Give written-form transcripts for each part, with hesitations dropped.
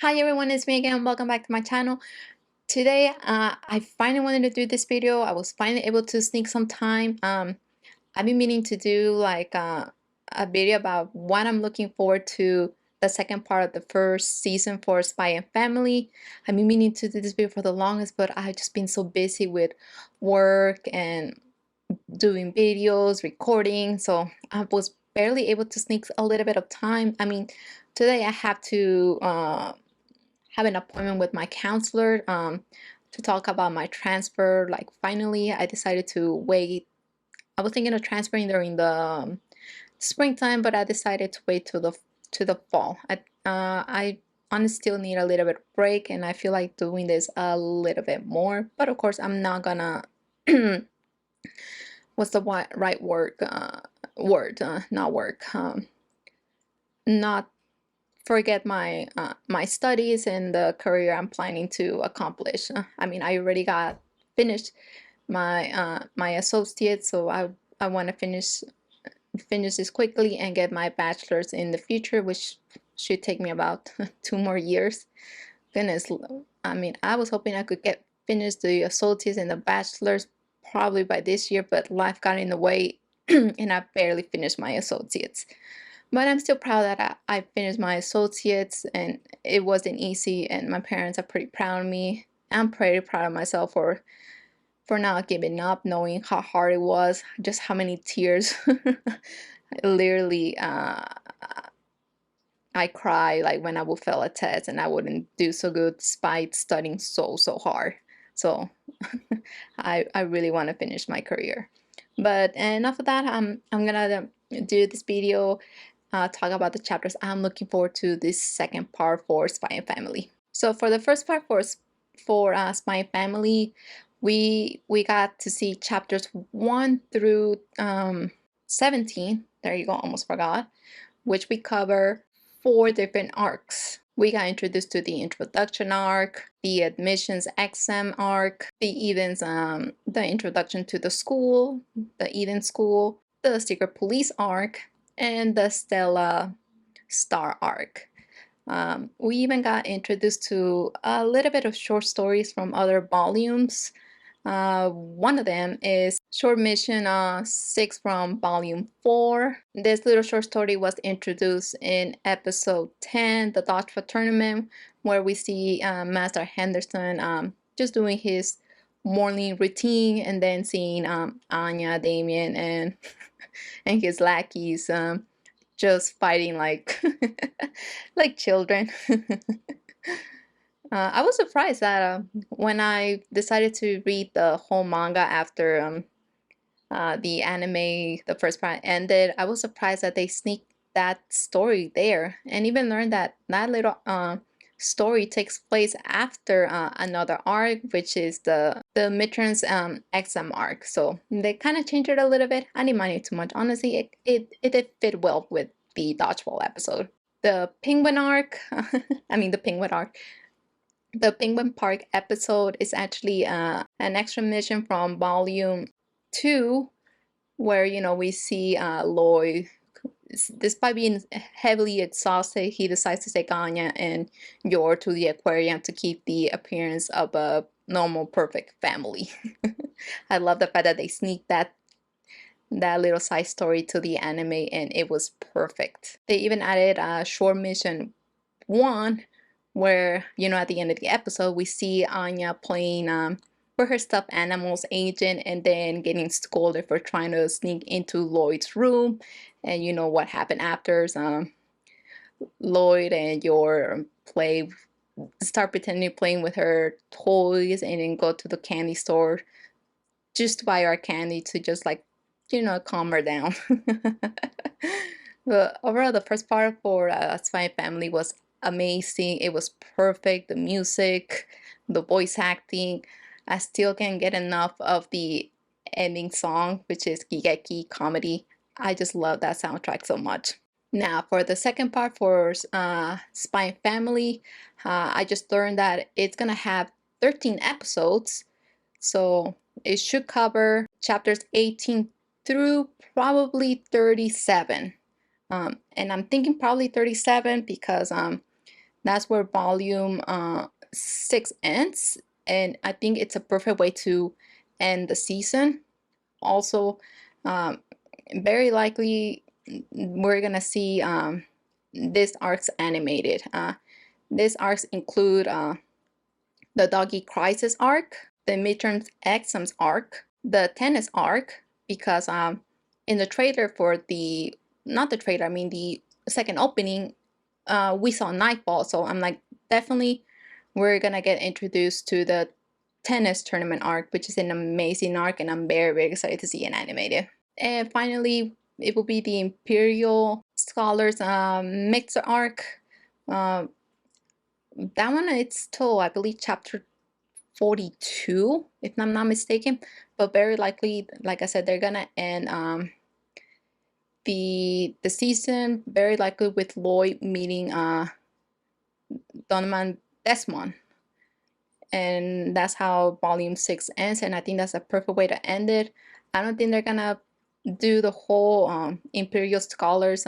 Hi everyone, it's me again. Welcome back to my channel. Today, I finally wanted to do this video. I was finally able to sneak some time. I've been meaning to do like a video about what I'm looking forward to the second part of the first season for Spy and Family. I've been meaning to do this video for the longest, but I've just been so busy with work and doing videos, recording, so I was barely able to sneak a little bit of time. I mean, today I have to have an appointment with my counselor to talk about my transfer. Like finally, I decided to wait. I was thinking of transferring during the springtime, but I decided to wait to the fall. I honestly still need a little bit of break, and I feel like doing this a little bit more. But of course, I'm not gonna. What's the right word? Not work. Not forget my studies and the career I'm planning to accomplish. I mean, I already got finished my associates, so I want to finish this quickly and get my bachelor's in the future, which should take me about 2 more years. Goodness, I mean, I was hoping I could get finished the associates and the bachelor's probably by this year, but life got in the way and I barely finished my associates. But I'm still proud that I finished my associates, and it wasn't easy, and my parents are pretty proud of me. I'm pretty proud of myself for not giving up, knowing how hard it was, just how many tears. Literally, I cry like when I would fail a test and I wouldn't do so good despite studying so hard. So I really want to finish my career. But enough of that. I'm gonna do this video, talk about the chapters I'm looking forward to this second part for Spy and Family. So for the first part for Spy and Family, we got to see chapters 1 through 17. There you go, almost forgot, which we cover 4 different arcs. We got introduced to the introduction arc, the admissions exam arc, the Eden's the introduction to the school, the Eden school, the secret police arc, and the Stella Star arc. We even got introduced to a little bit of short stories from other volumes. One of them is Short Mission 6 from Volume 4. This little short story was introduced in episode 10, the Dodgeball Tournament, where we see Master Henderson just doing his morning routine, and then seeing Anya, Damien, and and his lackeys just fighting like like children. I was surprised that when I decided to read the whole manga after the anime, the first part ended, I was surprised that they sneaked that story there, and even learned that that little story takes place after another arc, which is the midterms exam arc. So they kind of changed it a little bit. I didn't mind it too much. Honestly, it did fit well with the dodgeball episode. The penguin arc, I mean the penguin arc. The Penguin Park episode is actually an extra mission from Volume 2, where, you know, we see Lloyd, despite being heavily exhausted, he decides to take Anya and Yor to the aquarium to keep the appearance of a normal, perfect family. I love the fact that they sneaked that little side story to the anime, and it was perfect. They even added a short mission 1, where, you know, at the end of the episode, we see Anya playing with her stuffed animals agent, and then getting scolded for trying to sneak into Lloyd's room. And you know what happened after. Lloyd and Yor start pretending playing with her toys, and then go to the candy store just to buy our candy to just, like, you know, calm her down. But overall, the first part for Spy Family was amazing. It was perfect. The music, the voice acting. I still can't get enough of the ending song, which is Gigeki Comedy. I just love that soundtrack so much. Now, for the second part for Spy Family, I just learned that it's gonna have 13 episodes, so it should cover chapters 18 through probably 37. And I'm thinking probably 37 because that's where volume 6 ends, and I think it's a perfect way to end the season. Also, um, very likely we're gonna see this arcs animated. These arcs include the Doggy Crisis arc, the Midterms Exams arc, the Tennis arc, because in the trailer for the, not the trailer, I mean the second opening, we saw Nightfall, so I'm like, definitely we're gonna get introduced to the tennis tournament arc, which is an amazing arc, and I'm very, very excited to see it animated. And finally, it will be the Imperial Scholars Mixer arc. Uh, that one, it's still, I believe, chapter 42, if I'm not mistaken, but very likely, like I said, they're gonna end the season very likely with Lloyd meeting Donovan Desmond, and that's how volume 6 ends, and I think that's a perfect way to end it. I don't think they're gonna do the whole Imperial Scholars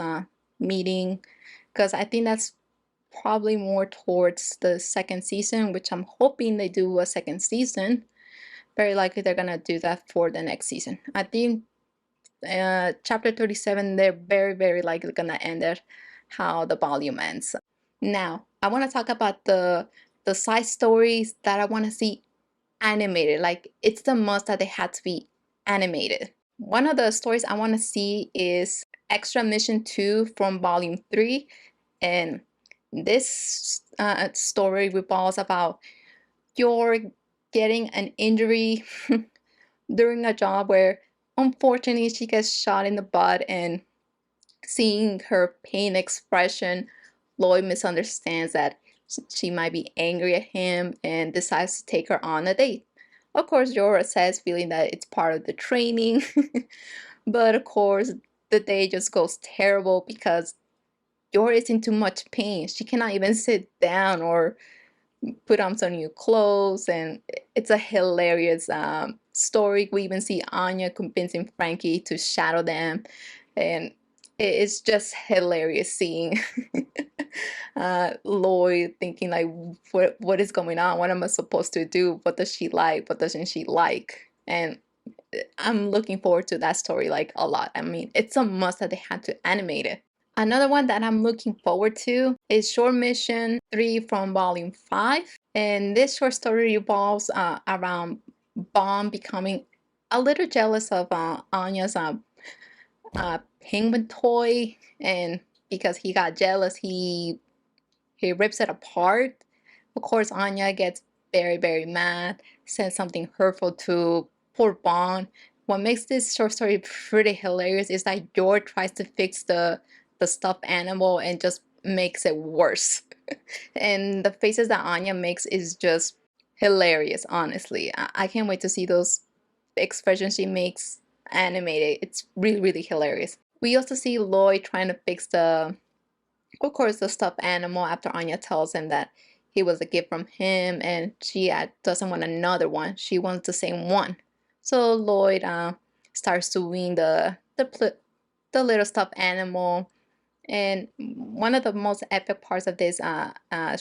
meeting, because I think that's probably more towards the second season, which I'm hoping they do a second season. Very likely they're gonna do that for the next season. I think chapter 37, they're very, very likely gonna end it how the volume ends. Now, I want to talk about the side stories that I want to see animated. Like, it's the must that they had to be animated. One of the stories I want to see is Extra Mission 2 from Volume 3, and this story revolves about you're getting an injury during a job where unfortunately she gets shot in the butt, and seeing her pain expression, Lloyd misunderstands that she might be angry at him and decides to take her on a date. Of course, Jorah says, feeling that it's part of the training, but of course, the day just goes terrible because Jorah is in too much pain. She cannot even sit down or put on some new clothes, and it's a hilarious story. We even see Anya convincing Frankie to shadow them, and it's just hilarious seeing Lloyd thinking like, what is going on? What am I supposed to do? What does she like? What doesn't she like? And I'm looking forward to that story like a lot. I mean, it's a must that they had to animate it. Another one that I'm looking forward to is Short Mission 3 from Volume 5. And this short story revolves around Bond becoming a little jealous of Anya's penguin toy. And because he got jealous, he rips it apart. Of course, Anya gets very, very mad, says something hurtful to poor Bond. What makes this short story pretty hilarious is that George tries to fix the stuffed animal and just makes it worse. And the faces that Anya makes is just hilarious, honestly. I can't wait to see those expressions she makes animated. It's really, really hilarious. We also see Lloyd trying to fix of course, the stuffed animal after Anya tells him that he was a gift from him, and she doesn't want another one. She wants the same one. So Lloyd starts to wean the little stuffed animal. And one of the most epic parts of this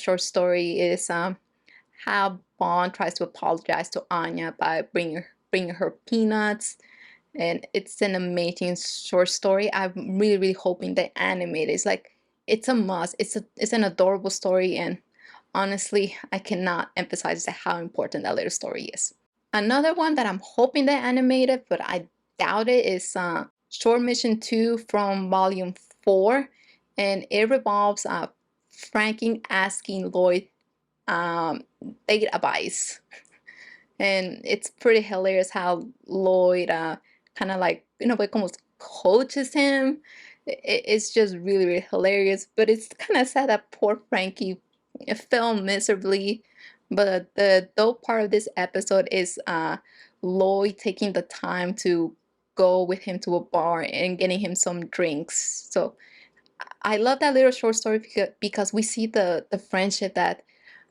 short story is how Bond tries to apologize to Anya by bringing her peanuts, and it's an amazing short story. I'm really, really hoping they animate it. It's like, it's a must. It's an adorable story, and honestly, I cannot emphasize how important that little story is. Another one that I'm hoping they animated, but I doubt it, is Short Mission 2 from Volume 4, and it revolves Frankie asking Lloyd date advice. And it's pretty hilarious how Lloyd kind of like, in a way, almost coaches him. It's just really, really hilarious. But it's kind of sad that poor Frankie fell miserably. But the dope part of this episode is Lloyd taking the time to go with him to a bar and getting him some drinks. So I love that little short story because we see the friendship that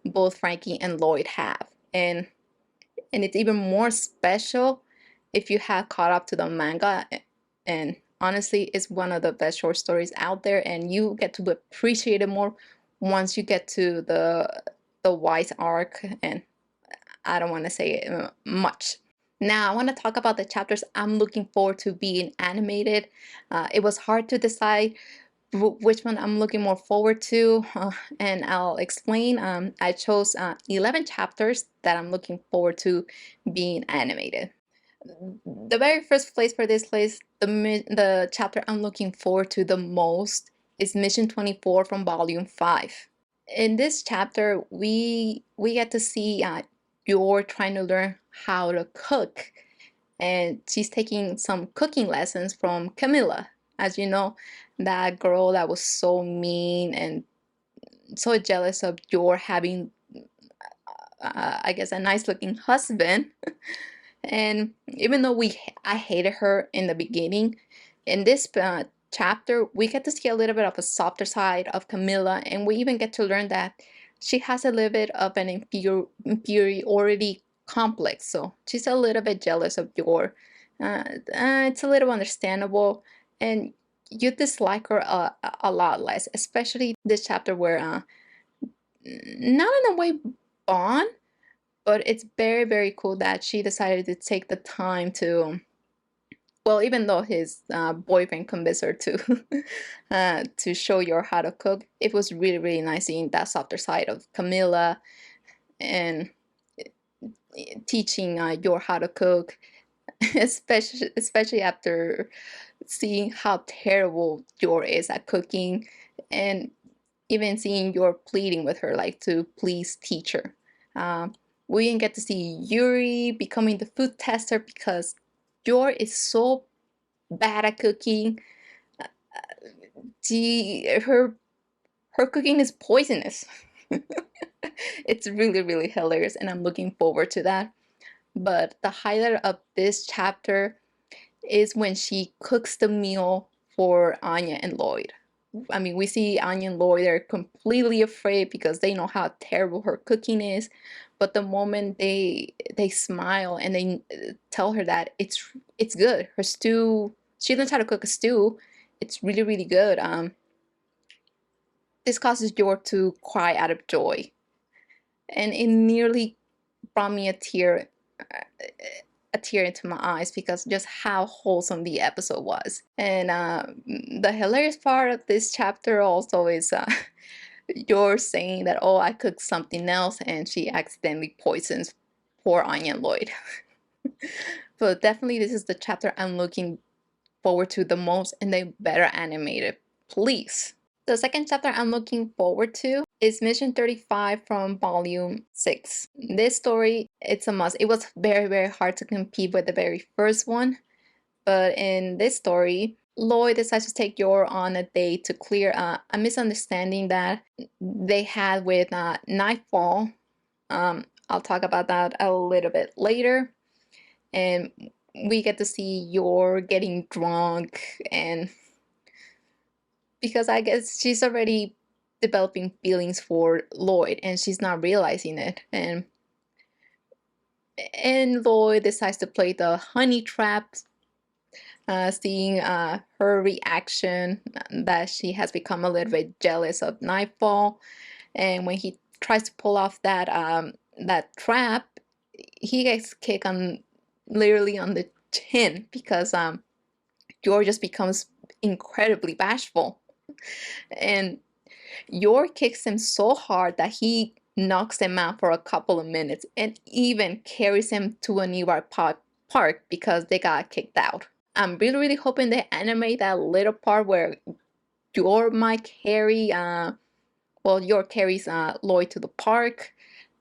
both Frankie and Lloyd have. And it's even more special if you have caught up to the manga, and honestly, it's one of the best short stories out there, and you get to appreciate it more once you get to the Wise arc, and I don't want to say it much. Now I want to talk about the chapters I'm looking forward to being animated. It was hard to decide which one I'm looking more forward to, and I'll explain. I chose 11 chapters that I'm looking forward to being animated. The very first place for this list, the chapter I'm looking forward to the most is Mission 24 from Volume 5. In this chapter, we get to see Yor trying to learn how to cook, and she's taking some cooking lessons from Camilla. As you know, that girl that was so mean and so jealous of Yor having, I guess, a nice looking husband. And even though I hated her in the beginning, in this chapter, we get to see a little bit of a softer side of Camilla, and we even get to learn that she has a little bit of an inferiority complex. So she's a little bit jealous of Yor. It's a little understandable, and you dislike her a lot less, especially this chapter where, not in a way, bond, but it's very, very cool that she decided to take the time to, well, even though his boyfriend convinced her to show Yor how to cook, it was really, really nice seeing that softer side of Camilla and teaching Yor how to cook, especially after seeing how terrible Yor is at cooking, and even seeing Yor pleading with her, like, to please teach her. We didn't get to see Yuri becoming the food tester because Yor is so bad at cooking. Her cooking is poisonous. It's really, really hilarious, and I'm looking forward to that. But the highlight of this chapter is when she cooks the meal for Anya and Lloyd. I mean, we see Anya and Lloyd are completely afraid because they know how terrible her cooking is. But the moment they smile and they tell her that it's good, her stew, she learns how to cook a stew. It's really, really good. This causes Yor to cry out of joy, and it nearly brought me a tear into my eyes because just how wholesome the episode was. And the hilarious part of this chapter also is Yor saying that, oh, I cooked something else, and she accidentally poisons poor Anya and Lloyd. But definitely this is the chapter I'm looking forward to the most, and they better animate it, please. The second chapter I'm looking forward to is Mission 35 from Volume 6. This story, it's a must. It was very, very hard to compete with the very first one. But in this story, Lloyd decides to take Yor on a date to clear a misunderstanding that they had with Nightfall. I'll talk about that a little bit later. And we get to see Yor getting drunk, and because I guess she's already developing feelings for Lloyd and she's not realizing it. And Lloyd decides to play the honey trap, seeing her reaction that she has become a little bit jealous of Nightfall. And when he tries to pull off that trap, he gets kicked on, literally on the chin, because Yor just becomes incredibly bashful. And Yor kicks him so hard that he knocks him out for a couple of minutes and even carries him to a nearby park because they got kicked out. I'm really, really hoping they animate that little part where Yor might carry, Yor carries Lloyd to the park.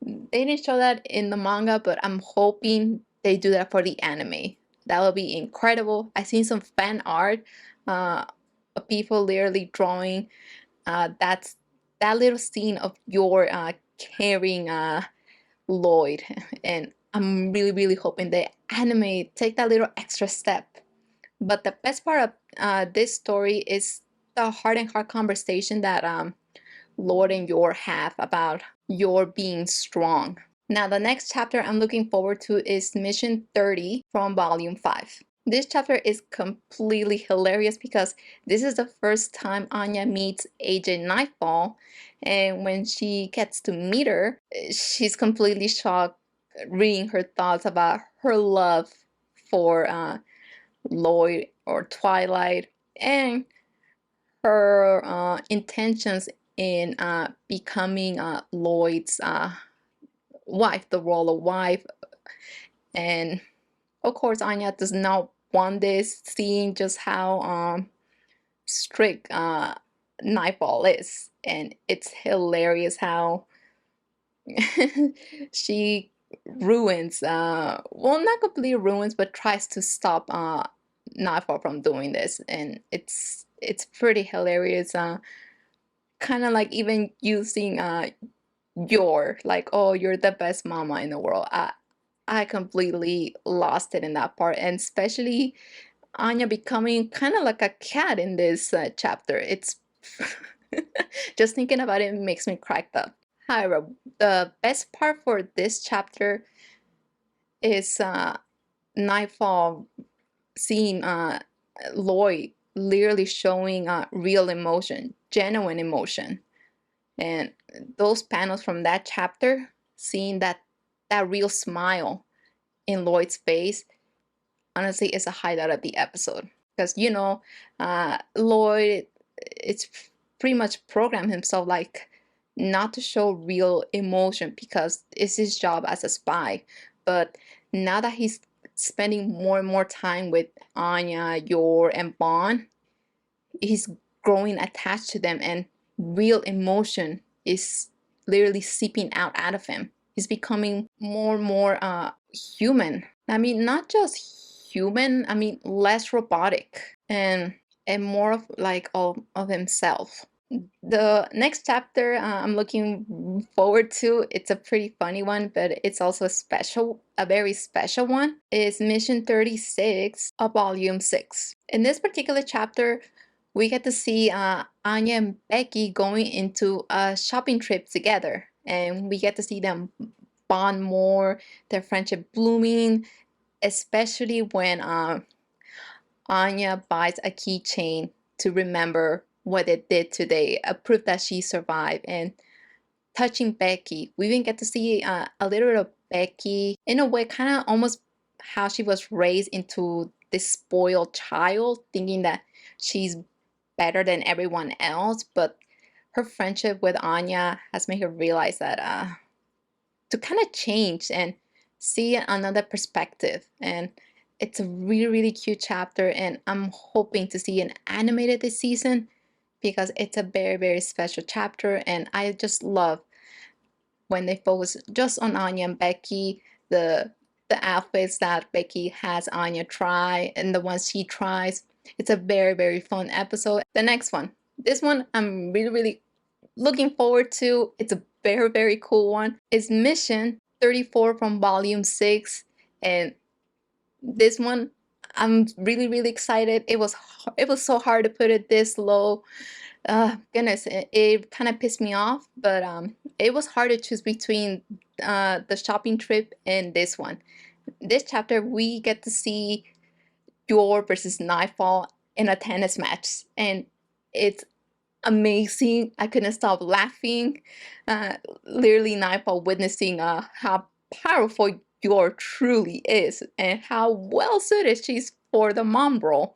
They didn't show that in the manga, but I'm hoping they do that for the anime. That would be incredible. I've seen some fan art of people literally drawing that little scene of Yor carrying Lloyd, and I'm really, really hoping they animate, take that little extra step. But the best part of this story is the heart-and-heart conversation that Lloyd and Yor have about Yor being strong. Now, the next chapter I'm looking forward to is Mission 30 from Volume 5. This chapter is completely hilarious because this is the first time Anya meets Agent Nightfall, and when she gets to meet her, she's completely shocked, reading her thoughts about her love for Lloyd or Twilight, and her intentions in becoming Lloyd's wife, the role of wife. And of course, Anya does not want this, seeing just how strict Nightfall is. And it's hilarious how she ruins, well, not completely ruins, but tries to stop Nightfall from doing this. And it's pretty hilarious. Kind of like even using you're like, oh, you're the best mama in the world. I completely lost it in that part, and especially Anya becoming kind of like a cat in this chapter. It's just thinking about it makes me crack up. However, the best part for this chapter is Nightfall seeing Lloyd literally showing real emotion, genuine emotion. And those panels from that chapter, seeing that real smile in Lloyd's face, honestly, is a highlight of the episode. Because Lloyd, it's pretty much programmed himself like not to show real emotion because it's his job as a spy. But now that he's spending more and more time with Anya, Yor, and Bond, he's growing attached to them, and real emotion is literally seeping out of him. He's becoming more and more human. I mean, not just human, I mean less robotic, and more of like of himself. The next chapter I'm looking forward to, it's a pretty funny one, but it's also a very special one, is Mission 36 of Volume 6. In this particular chapter, we get to see Anya and Becky going into a shopping trip together, and we get to see them bond more, their friendship blooming, especially when Anya buys a keychain to remember what they did today, a proof that she survived. And touching Becky, we even get to see a little bit of Becky in a way, kind of almost how she was raised into this spoiled child, thinking that she's better than everyone else. But her friendship with Anya has made her realize that to kind of change and see another perspective. And it's a really, really cute chapter, and I'm hoping to see an animated this season because it's a very, very special chapter. And I just love when they focus just on Anya and Becky, the outfits that Becky has Anya try and the ones she tries. It's a very, very fun episode. The next one, this one I'm really, really looking forward to. It's a very, very cool one. It's Mission 34 from Volume 6. And this one, I'm really, really excited. It was so hard to put it this low. Goodness, it kind of pissed me off, but it was hard to choose between the shopping trip and this one. This chapter, we get to see Yor versus Nightfall in a tennis match, and it's amazing. I couldn't stop laughing. Literally, Nightfall witnessing how powerful Yor truly is and how well suited she's for the mom role.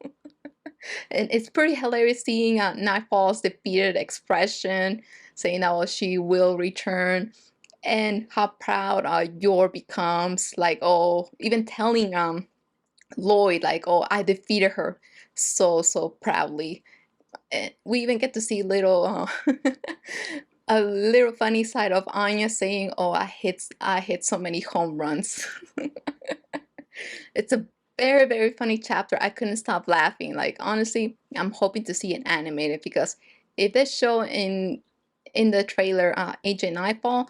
And it's pretty hilarious seeing Nightfall's defeated expression, saying that she will return, and how proud Yor becomes. Like, oh, even telling Lloyd, like, oh, I defeated her so proudly. And we even get to see little a little funny side of Anya saying, "Oh, I hit so many home runs." It's a very, very funny chapter. I couldn't stop laughing. Like, honestly, I'm hoping to see it animated because if they show in the trailer Agent Nightfall,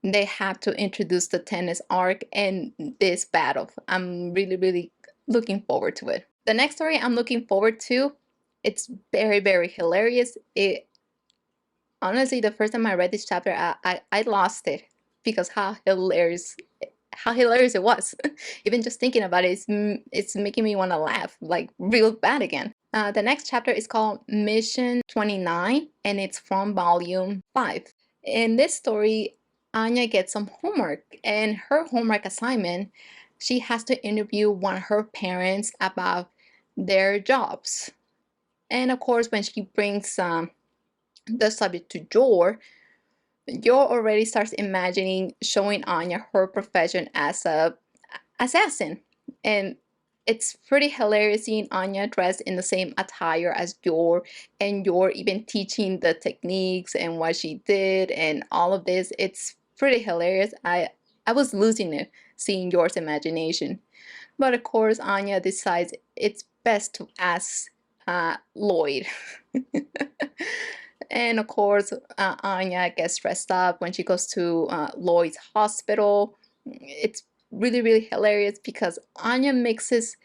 they have to introduce the tennis arc and this battle. I'm really, really looking forward to it. The next story I'm looking forward to, it's very, very hilarious. It honestly, the first time I read this chapter, I lost it because how hilarious it was. Even just thinking about it, it's making me want to laugh like real bad again. The next chapter is called Mission 29, and it's from volume 5. In this story, Anya gets some homework, and her homework assignment, she has to interview one of her parents about their jobs. And of course, when she brings the subject to Jor already starts imagining showing Anya her profession as a assassin. And it's pretty hilarious seeing Anya dressed in the same attire as Yor, and Yor even teaching the techniques and what she did and all of this. It's pretty hilarious. I was losing it seeing Yor's imagination. But of course, Anya decides it's best to ask Lloyd. And of course, Anya gets dressed up when she goes to Lloyd's hospital. It's really, really hilarious because Anya mixes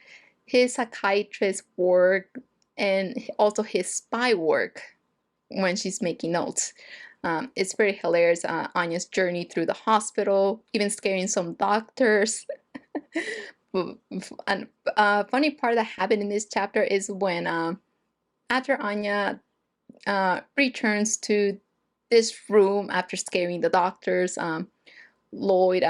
his psychiatrist work and also his spy work when she's making notes. It's pretty hilarious, Anya's journey through the hospital, even scaring some doctors. And funny part that happened in this chapter is when after Anya returns to this room after scaring the doctors, Lloyd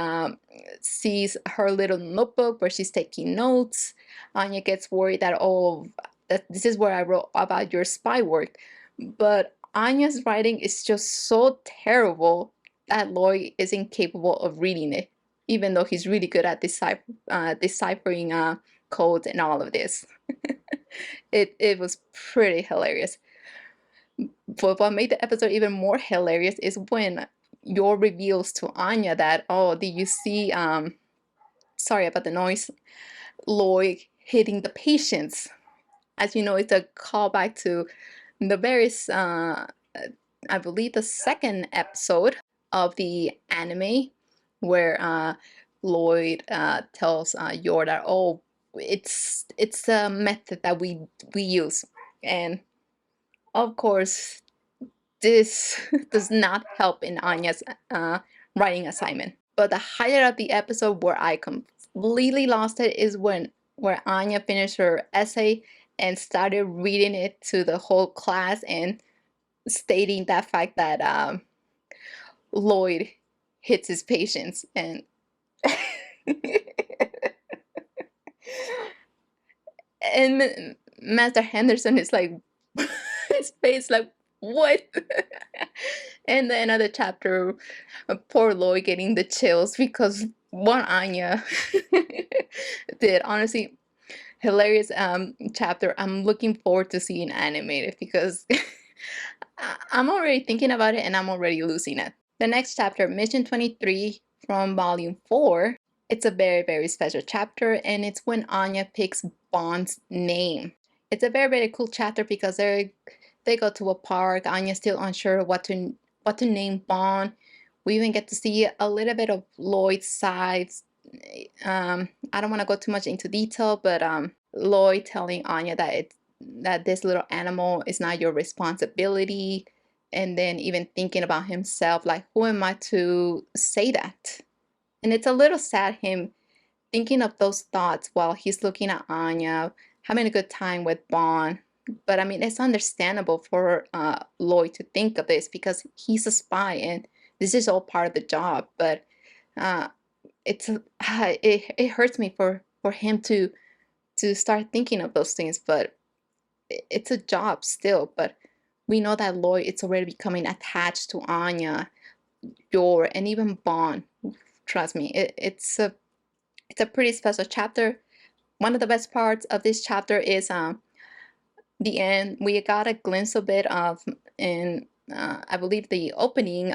sees her little notebook where she's taking notes. Anya gets worried that, oh, that this is where I wrote about your spy work. But Anya's writing is just so terrible that Lloyd is incapable of reading it, even though he's really good at deciphering codes and all of this. It was pretty hilarious. But what made the episode even more hilarious is when Yor reveals to Anya that, oh, did you see, sorry about the noise, Lloyd hitting the patients? As you know, it's a callback to the very, I believe, the second episode of the anime, where Lloyd tells Yor that, oh, it's a method that we use. And of course, this does not help in Anya's writing assignment. But the highlight of the episode where I completely lost it is where Anya finished her essay and started reading it to the whole class and stating that fact that Lloyd hits his patients. And and Master Henderson is like, his face like, what? And then another chapter, poor Lloyd getting the chills because one Anya did. Honestly, hilarious chapter. I'm looking forward to seeing animated because I'm already thinking about it and I'm already losing it. The next chapter, Mission 23 from Volume 4. It's a very, very special chapter, and it's when Anya picks Bond's name. It's a very, very cool chapter because they go to a park. Anya's still unsure what to name Bond. We even get to see a little bit of Lloyd's sides. I don't want to go too much into detail, but Lloyd telling Anya that this little animal is not your responsibility, and then even thinking about himself, like, who am I to say that? And it's a little sad him thinking of those thoughts while he's looking at Anya, having a good time with Bond. But I mean, it's understandable for Lloyd to think of this because he's a spy and this is all part of the job. But it hurts me for him to start thinking of those things. But it's a job still. But we know that Lloyd is already becoming attached to Anya, Yor, and even Bond. Trust me, it's a pretty special chapter. One of the best parts of this chapter is the end. We got a glimpse of it in I believe the opening,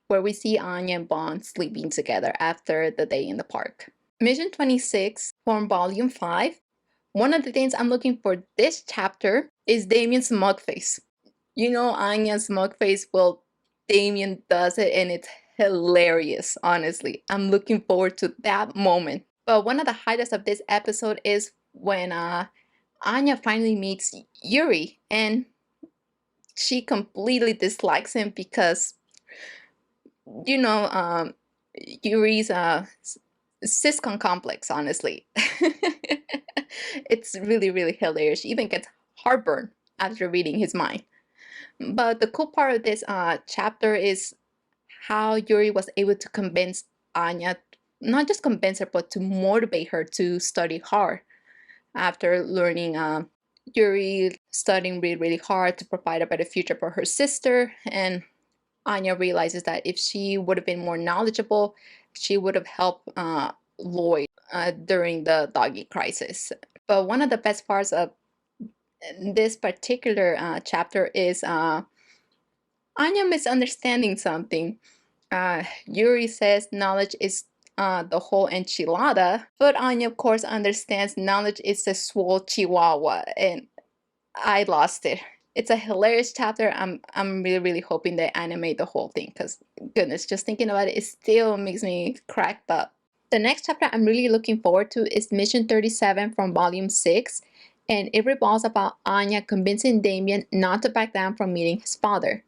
where we see Anya and Bond sleeping together after the day in the park. Mission 26 from Volume 5. One of the things I'm looking for this chapter is Damien's smug face. You know Anya's smug face? Well, Damien does it and it's hilarious, honestly. I'm looking forward to that moment. But one of the highlights of this episode is when Anya finally meets Yuri, and she completely dislikes him because, you know, Yuri's siscon complex, honestly. It's really, really hilarious. She even gets heartburn after reading his mind. But the cool part of this chapter is how Yuri was able to convince Anya, not just convince her, but to motivate her to study hard after learning Yuri studying really, really hard to provide a better future for her sister. And Anya realizes that if she would have been more knowledgeable, she would have helped Lloyd during the doggy crisis. But one of the best parts of this particular chapter is Anya misunderstanding something. Yuri says knowledge is the whole enchilada, but Anya, of course, understands knowledge is the swole chihuahua, and I lost it. It's a hilarious chapter. I'm really, really hoping they animate the whole thing, because goodness, just thinking about it, it still makes me cracked up. The next chapter I'm really looking forward to is Mission 37 from Volume 6, and it revolves about Anya convincing Damien not to back down from meeting his father.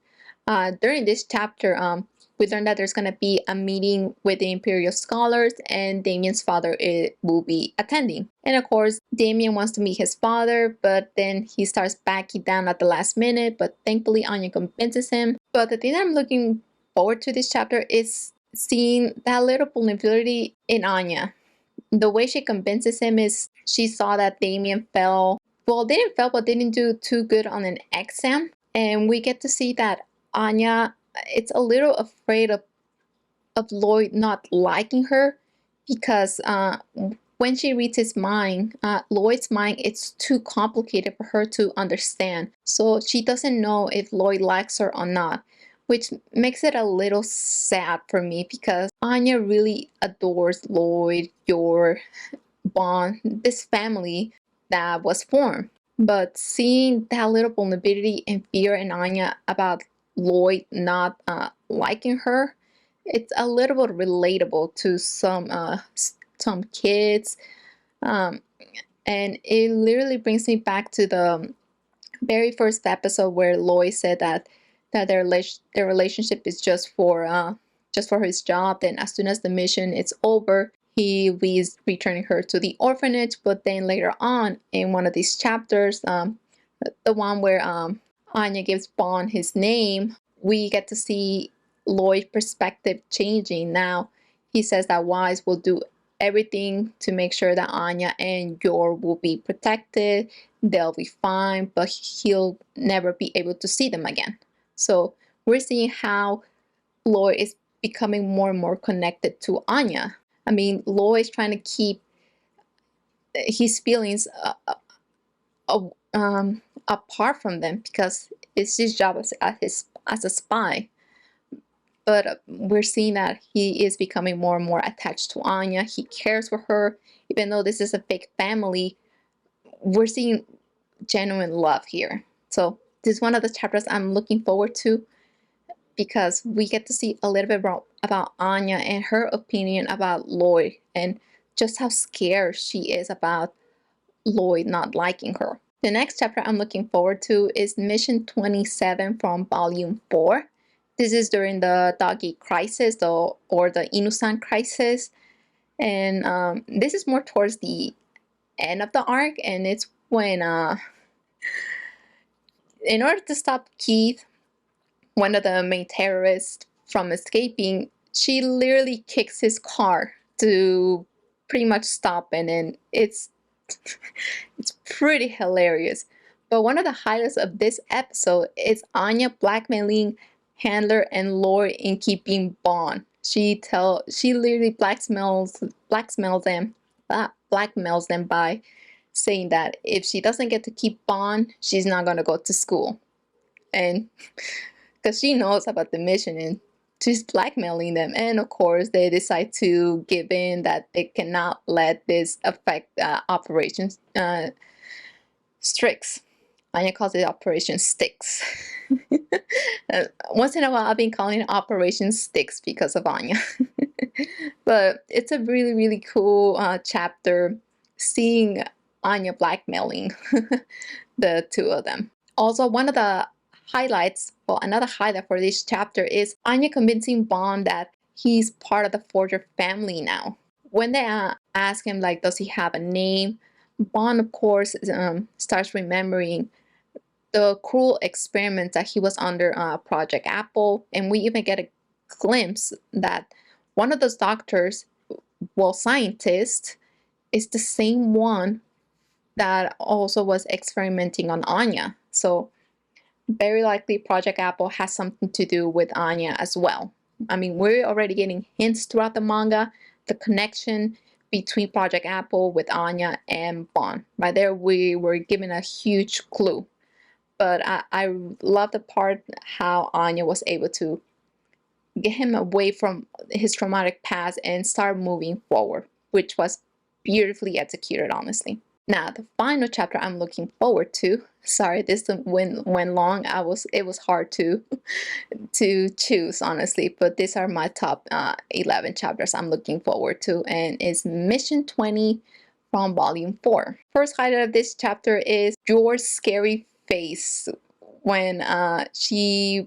During this chapter, we learned that there's going to be a meeting with the Imperial Scholars, and Damien's father will be attending. And of course, Damien wants to meet his father, but then he starts backing down at the last minute, but thankfully Anya convinces him. But the thing that I'm looking forward to this chapter is seeing that little vulnerability in Anya. The way she convinces him is she saw that Damien fell. Well, they didn't fail, but they didn't do too good on an exam. And we get to see that Anya, it's a little afraid of Lloyd not liking her, because when she reads his mind, Lloyd's mind, it's too complicated for her to understand. So she doesn't know if Lloyd likes her or not, which makes it a little sad for me, because Anya really adores Lloyd, your bond, this family that was formed. But seeing that little vulnerability and fear in Anya about Lloyd not liking her, it's a little bit relatable to some kids, and it literally brings me back to the very first episode where Lloyd said that their relationship is just for his job. Then as soon as the mission is over, he is returning her to the orphanage. But then later on in one of these chapters, the one where Anya gives Bond his name, we get to see Lloyd's perspective changing. Now he says that Wise will do everything to make sure that Anya and Yor will be protected. They'll be fine, but he'll never be able to see them again. So we're seeing how Lloyd is becoming more and more connected to Anya. I mean, Lloyd is trying to keep his feelings apart from them, because it's his job as a spy. But we're seeing that he is becoming more and more attached to Anya. He cares for her. Even though this is a big family, we're seeing genuine love here. So this is one of the chapters I'm looking forward to, because we get to see a little bit about Anya and her opinion about Lloyd, and just how scared she is about Lloyd not liking her. The next chapter I'm looking forward to is Mission 27 from Volume 4. This is during the doggy crisis, or the Inusan crisis. And this is more towards the end of the arc, and it's when, in order to stop Keith, one of the main terrorists, from escaping, she literally kicks his car to pretty much stop it, and it's pretty hilarious. But one of the highlights of this episode is Anya blackmailing Handler and Lloyd in keeping Bond. She literally blackmails them by saying that if she doesn't get to keep Bond, she's not gonna go to school. And because she knows about the mission, and she's blackmailing them. And of course, they decide to give in, that they cannot let this affect Operation Strix. Anya calls it Operation Sticks. Once in a while, I've been calling it Operation Sticks because of Anya. But it's a really, really cool chapter, seeing Anya blackmailing the two of them. Also, one of the highlights, well, another highlight for this chapter is Anya convincing Bond that he's part of the Forger family now. When they ask him, like, does he have a name, Bond, of course, starts remembering the cruel experiments that he was under Project Apple, and we even get a glimpse that one of those doctors, well, scientists, is the same one that also was experimenting on Anya. So very likely Project Apple has something to do with Anya as well. I mean, we're already getting hints throughout the manga, the connection between Project Apple with Anya and Bond. Right there, we were given a huge clue. But I love the part how Anya was able to get him away from his traumatic past and start moving forward, which was beautifully executed, honestly. Now, the final chapter I'm looking forward to. Sorry, this went long. It was hard to choose, honestly, but these are my top 11 chapters I'm looking forward to, and it's Mission 20 from Volume 4. First highlight of this chapter is George's scary face when she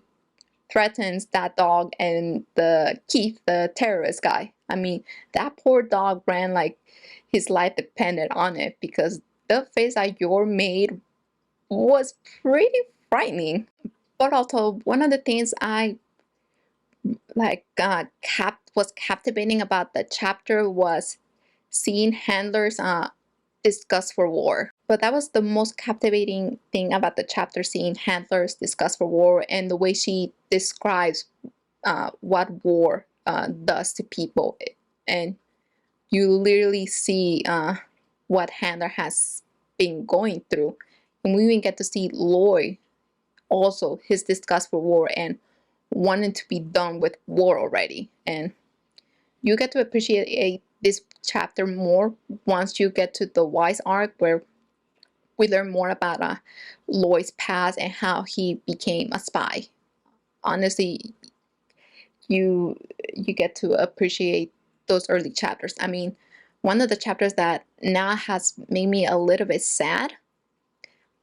threatens that dog and the Keith, the terrorist guy. I mean, that poor dog ran like his life depended on it, because the face that Yor made was pretty frightening. But also, one of the things I was captivating about the chapter was seeing handlers discuss for war. But that was the most captivating thing about the chapter, seeing handlers discuss for war, and the way she describes what war does to people. And you literally see what Handler has been going through. And we even get to see Lloyd also, his disgust for war and wanting to be done with war already. And you get to appreciate this chapter more once you get to the Wise arc, where we learn more about Lloyd's past and how he became a spy. Honestly, you get to appreciate those early chapters. I mean, one of the chapters that now has made me a little bit sad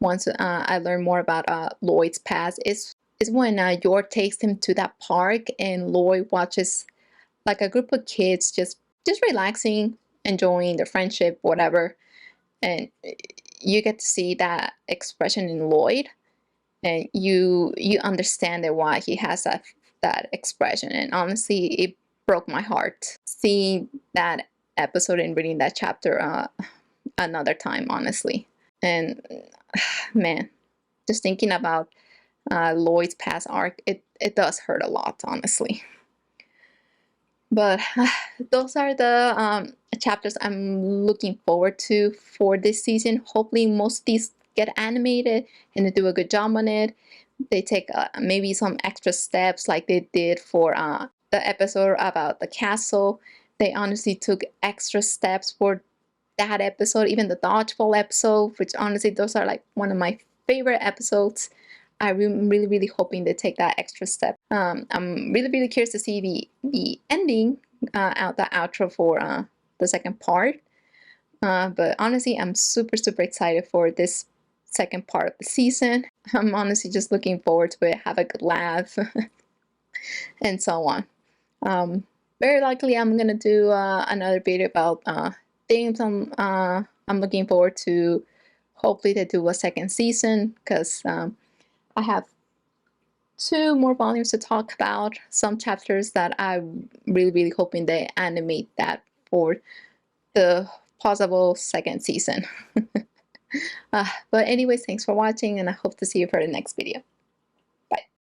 once I learn more about Lloyd's past is when Yor takes him to that park and Lloyd watches like a group of kids just relaxing, enjoying their friendship, whatever, and you get to see that expression in Lloyd, and you understand why he has that expression. And honestly, it broke my heart seeing that episode and reading that chapter another time, honestly. And man, just thinking about Lloyd's past arc, it does hurt a lot, honestly. But those are the chapters I'm looking forward to for this season. Hopefully most of these get animated and they do a good job on it. They take maybe some extra steps like they did for the episode about the castle. They honestly took extra steps for that episode, even the dodgeball episode, which honestly those are like one of my favorite episodes. I'm really hoping they take that extra step. I'm really curious to see the ending, the outro for the second part. But honestly, I'm super excited for this second part of the season. I'm honestly just looking forward to it, have a good laugh, and so on. Very likely, I'm gonna do another video about things I'm looking forward to. Hopefully, they do a second season, because I have 2 more volumes to talk about. Some chapters that I'm really hoping they animate that for the possible second season. But anyways, thanks for watching, and I hope to see you for the next video. Bye.